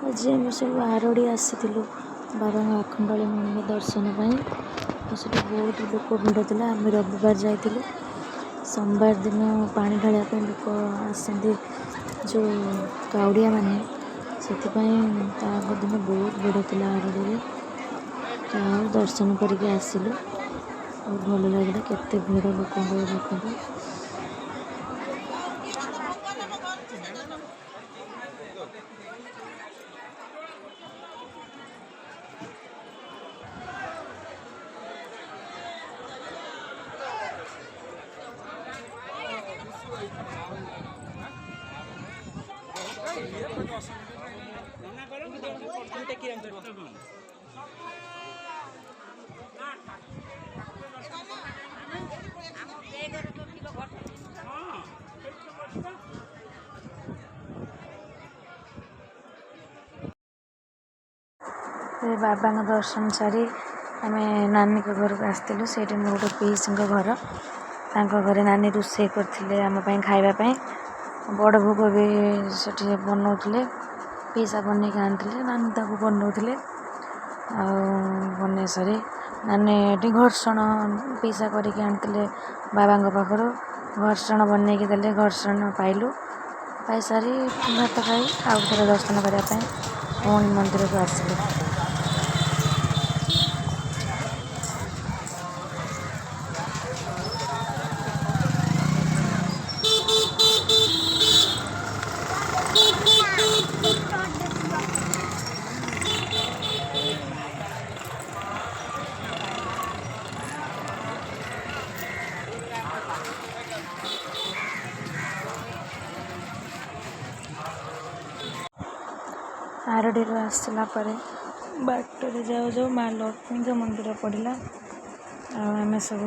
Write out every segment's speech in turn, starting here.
आज आम सब आरड़ी आसीलु बाबा अखंडली मंदिर दर्शन पर बहुत लोक भिड़ था। आम रविवार जाइलु सोमवार दिन पानी ढालिया लोक आसती जो काउड़िया माने से दिन बहुत भिड़ था आरड़ी दर्शन करके आसिलु और भल लगे केते भिड़ लोक देखते। बाबा दर्शन सारी आम नानी के घर को आसलु से गोटे पीस घर घरे नानी रोषे करते आम खावाई बड़ भोग भी से बनाऊे पीसा बन के आनी नानी ताक बनाऊे बन सारी नानी ये घर्षण पीसा करके आनी बाबा पाखर घर्षण बन के देले घर्षण पाइलु पाई सारी भात खाई आउ थे दर्शन करने पुणी मंदिर को आसलु। आरडी आसला बाटर जाऊ जाऊ माँ लक्ष्मी मंदिर पड़ा आम सब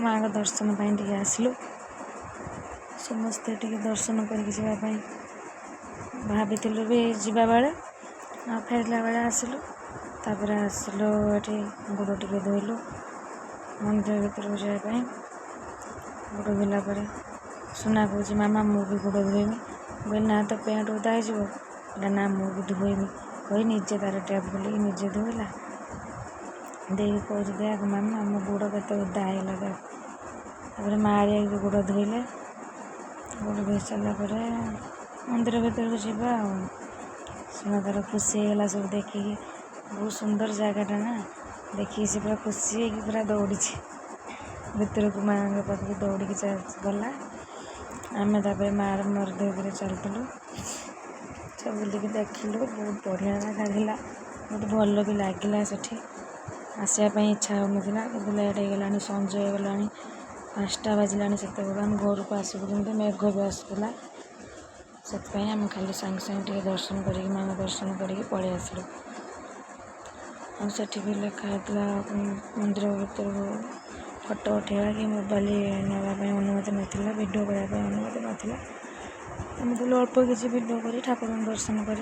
माँ का दर्शन टे आसलु समस्ते दर्शन करके भाभी भी जावा बेले फेरला बेले आसलु तापर आसलु ये गोड़ टे धोइलु मंदिर भीतर जावाई गोड़ धोला सुना कौच मामा मु भी गोड़ धोईमी बोल ना तो पेंट उदा हो ना मु भी धोईमी कही निजे तार टैप खोल निजे धोला देख कौच देख मामा मो गोड़ के उदा होगा देख मारिया भी गोड़ धोइले गोड़ धोई सारापर मंदिर भीतर को जावा सुना तार खुशी होगा सब देखिए बहुत सुंदर जगटा ना देखिए से पूरा खुशी हो पूरा दौड़ी भीतर को माँ पाखक दौड़ के गला आम तापर मार मोर धोकर चलूँ सब बुलिक देखिलु बहुत बढ़िया लगा बहुत भल भी लगे से आसवाई इच्छा हो लेट हो संज हो गला 5टा बाजिला से आम घर को आसबू कि मेघ भी आसूला से आम खाली सांगे सांगे दर्शन कर माँ दर्शन करके पलि आसलु आठ भी लिखाला मंदिर भीतर फोटो उठेगा कि मोबाइल नापी अनुमति नाला भिडियो करने अनुमति नाला आम तो अल्प किसी भिडियो कर ठाकुर दर्शन कर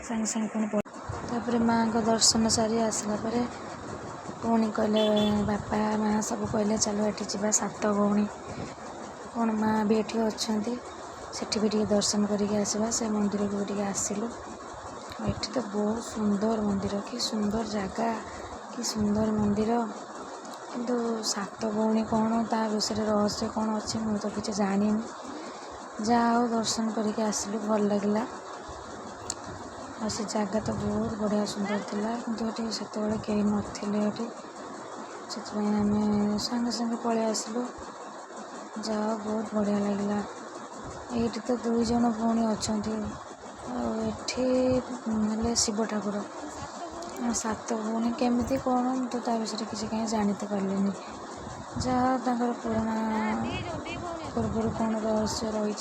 सांगे सांगे पुणी माँ को दर्शन सारी आसला पुणी कहले बापा माँ सब कहले चलो ये जा 7 भौणी कौन माँ भी ये अच्छा सेठी भी दर्शन करके आसवा से मंदिर को भी आसिलु ये तो बहुत सुंदर मंदिर कि सुंदर जगह कि सुंदर मंदिर किंतु 7 भौणी कौन ता विषय रहस्य कौन अच्छे मुझे तो किसी जानी जहाँ दर्शन करके आसिलु भल लगे और से जगह तो बहुत बढ़िया सुंदर थिला किंतु ये से कहीं नथिले से आम सांगे सांगे पलि आसिलु जाओ बहुत बढ़िया लगे ये तो 2 जन भौणी अच्छा ये शिव ठाकुर 7 भौणी केमी कौन तो ता विषय किसी कहीं जानी तो पारे जहाँ पुराना पूर्वर कौन रहस्य रही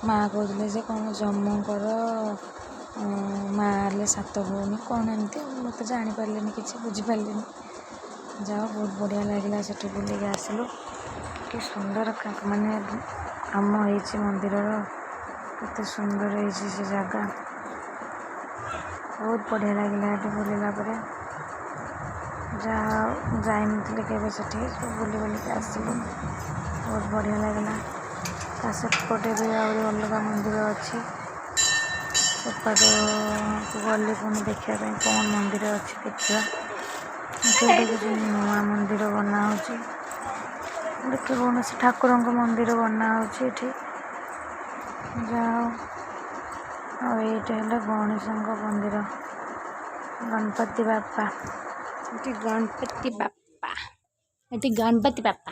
माँ कहते जे कौन जम्मूकर माँ 7 भौणी कौन एमती मत जापारे कि बुझीपारे जाओ बहुत बढ़िया लगे से बुलिक आसलु कि सुंदर माने काम हो मंदिर केते सुंदर है से जगह बहुत बढ़िया लगे ये बुलला जहाँ जाइनी के बुली बुलिक आसलु बहुत बढ़िया लगला सेपटे भी अलग मंदिर अच्छी ସେପଟ ଗଲେ ପୁଣି ଦେଖିବା ପାଇଁ କ'ଣ ମନ୍ଦିର ଅଛି ଦେଖିବା। ଏଠି କିଛି ନୂଆ ମନ୍ଦିର ବନା ହେଉଛି, ଦେଖି କୌଣସି ଠାକୁରଙ୍କ ମନ୍ଦିର ବନା ହେଉଛି ଏଠି। ଯାହା ହଉ, ଆଉ ଏଇଟା ହେଲା ଗଣେଶଙ୍କ ମନ୍ଦିର, ଗଣପତି ବାପା। ଏଠି ଗଣପତି ବାପା, ଏଠି ଗଣପତି ବାପା।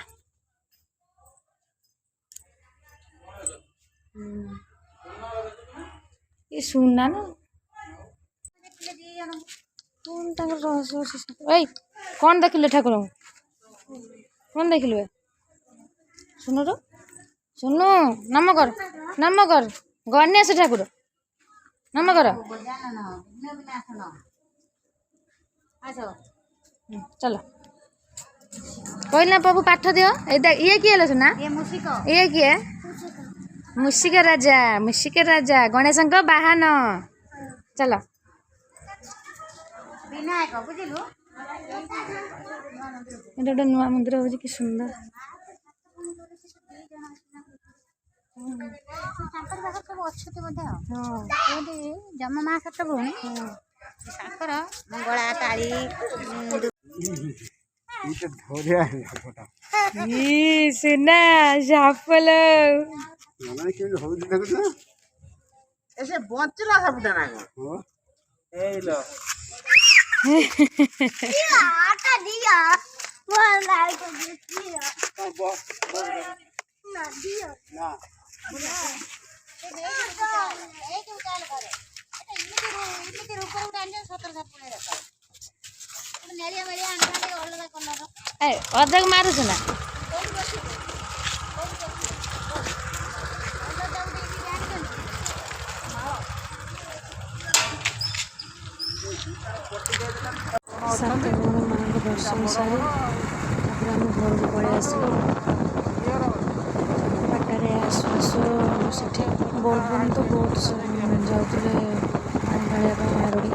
ये सुनना ना कौन ताकर रहस्य अछि। ओइ कौन देखिले ठाकुर कौन देखिले सुनो रो सुनो नम कर गणेश ठाकुर नम कर चलो कहना प्रभु पाठ दियो। ये किए लो सुना ये किए मुसिक राजा गणेश बाहन। चलो ये गोटे नुआ मंदिर हो कि सुंदर। जमा माँ सत भौणी मंगला काली सुना साफल ऐसे बंचला सबटा ना ए लो आटा दिया बोल लाल को दिया ना दिया ना एक उतार करे इमिति रूप उठान 17 सात पुणे रखा नेरिया मेरिया अंडा के अलग कलर ए अधक मारू सुना सात भौणी माँ को दर्शन सारी आम घर को पलि आसलु। बाटे आसु आसु से बोलबम तो बहुत जाते पानी ढालिया आरोड़ी